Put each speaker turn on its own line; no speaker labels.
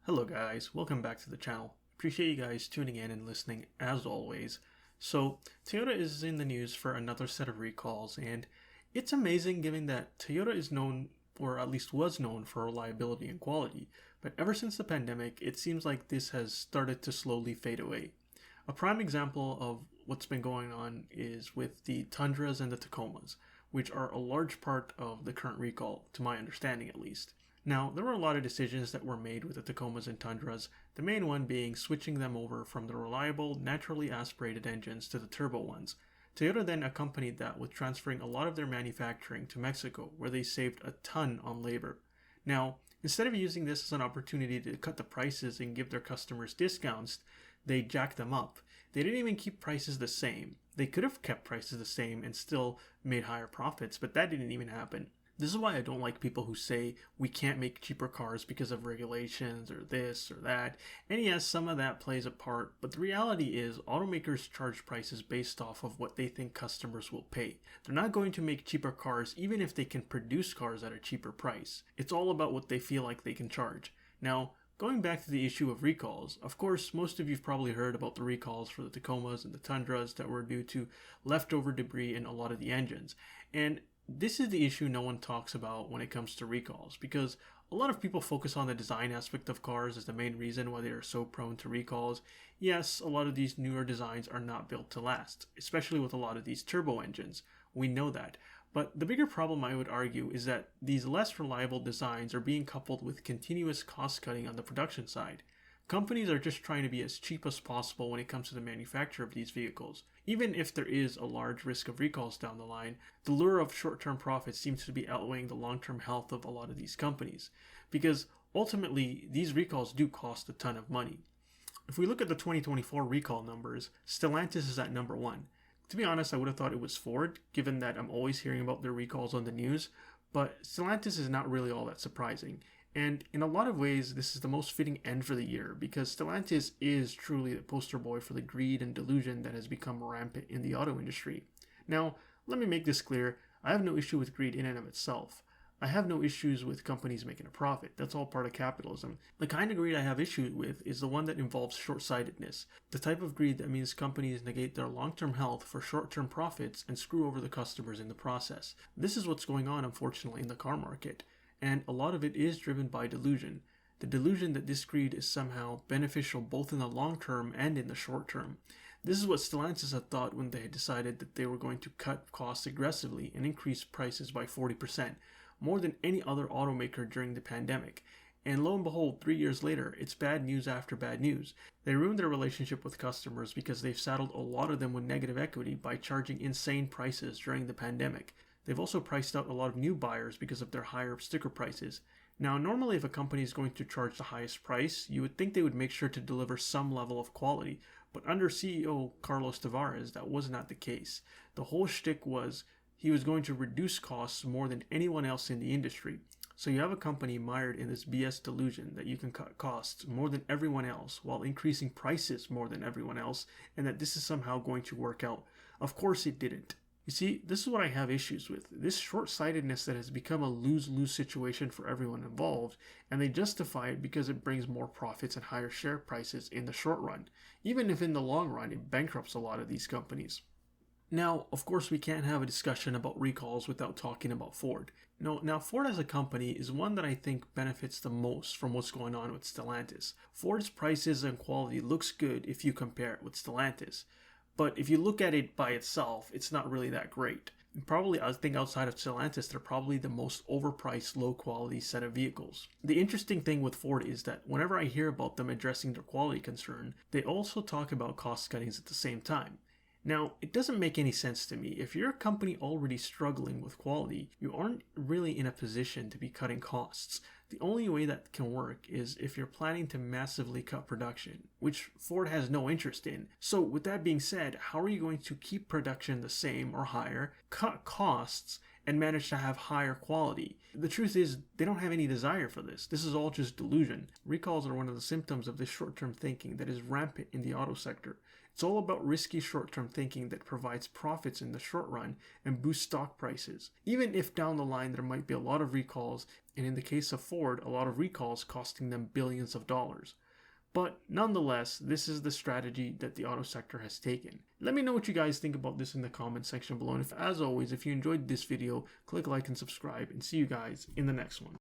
Hello guys, welcome back to the channel. Appreciate you guys tuning in and listening as always. So, Toyota is in the news for another set of recalls, and it's amazing given that Toyota is known, or at least was known, for reliability and quality. But ever since the pandemic, it seems like this has started to slowly fade away. A prime example of what's been going on is with the Tundras and the Tacomas, which are a large part of the current recall, to my understanding at least. Now, there were a lot of decisions that were made with the Tacomas and Tundras, the main one being switching them over from the reliable, naturally aspirated engines to the turbo ones. Toyota then accompanied that with transferring a lot of their manufacturing to Mexico, where they saved a ton on labor. Now, instead of using this as an opportunity to cut the prices and give their customers discounts, they jacked them up. They didn't even keep prices the same. They could have kept prices the same and still made higher profits, but that didn't even happen. This is why I don't like people who say we can't make cheaper cars because of regulations or this or that. And yes, some of that plays a part, but the reality is automakers charge prices based off of what they think customers will pay. They're not going to make cheaper cars even if they can produce cars at a cheaper price. It's all about what they feel like they can charge. Now, going back to the issue of recalls, of course, most of you've probably heard about the recalls for the Tacomas and the Tundras that were due to leftover debris in a lot of the engines. And this is the issue no one talks about when it comes to recalls, because a lot of people focus on the design aspect of cars as the main reason why they are so prone to recalls. Yes, a lot of these newer designs are not built to last, especially with a lot of these turbo engines. We know that. But the bigger problem, I would argue, is that these less reliable designs are being coupled with continuous cost cutting on the production side. Companies are just trying to be as cheap as possible when it comes to the manufacture of these vehicles. Even if there is a large risk of recalls down the line, the lure of short-term profits seems to be outweighing the long-term health of a lot of these companies. Because ultimately, these recalls do cost a ton of money. If we look at the 2024 recall numbers, Stellantis is at number 1. To be honest, I would have thought it was Ford, given that I'm always hearing about their recalls on the news, but Stellantis is not really all that surprising. And in a lot of ways, this is the most fitting end for the year because Stellantis is truly the poster boy for the greed and delusion that has become rampant in the auto industry. Now, let me make this clear. I have no issue with greed in and of itself. I have no issues with companies making a profit. That's all part of capitalism. The kind of greed I have issue with is the one that involves short-sightedness. The type of greed that means companies negate their long-term health for short-term profits and screw over the customers in the process. This is what's going on, unfortunately, in the car market. And a lot of it is driven by delusion. The delusion that this greed is somehow beneficial both in the long term and in the short term. This is what Stellantis had thought when they had decided that they were going to cut costs aggressively and increase prices by 40%, more than any other automaker during the pandemic. And lo and behold, 3 years later, it's bad news after bad news. They ruined their relationship with customers because they've saddled a lot of them with negative equity by charging insane prices during the pandemic. They've also priced out a lot of new buyers because of their higher sticker prices. Now, normally if a company is going to charge the highest price, you would think they would make sure to deliver some level of quality. But under CEO Carlos Tavares, that was not the case. The whole shtick was he was going to reduce costs more than anyone else in the industry. So you have a company mired in this BS delusion that you can cut costs more than everyone else while increasing prices more than everyone else, and that this is somehow going to work out. Of course it didn't. You see, this is what I have issues with. This short-sightedness that has become a lose-lose situation for everyone involved, and they justify it because it brings more profits and higher share prices in the short run, even if in the long run it bankrupts a lot of these companies. Now, of course, we can't have a discussion about recalls without talking about Ford. Now, Ford as a company is one that I think benefits the most from what's going on with Stellantis. Ford's prices and quality looks good if you compare it with Stellantis. But if you look at it by itself, it's not really that great. And probably, I think outside of Stellantis, they're probably the most overpriced, low-quality set of vehicles. The interesting thing with Ford is that whenever I hear about them addressing their quality concern, they also talk about cost cuttings at the same time. Now, it doesn't make any sense to me. If you're a company already struggling with quality, you aren't really in a position to be cutting costs. The only way that can work is if you're planning to massively cut production, which Ford has no interest in. So with that being said, how are you going to keep production the same or higher, cut costs, and manage to have higher quality. The truth is, they don't have any desire for this. This is all just delusion. Recalls are one of the symptoms of this short-term thinking that is rampant in the auto sector. It's all about risky short-term thinking that provides profits in the short run and boosts stock prices, even if down the line there might be a lot of recalls, and in the case of Ford, a lot of recalls costing them billions of dollars. But nonetheless, this is the strategy that the auto sector has taken. Let me know what you guys think about this in the comment section below. And as always, if you enjoyed this video, click like and subscribe, and see you guys in the next one.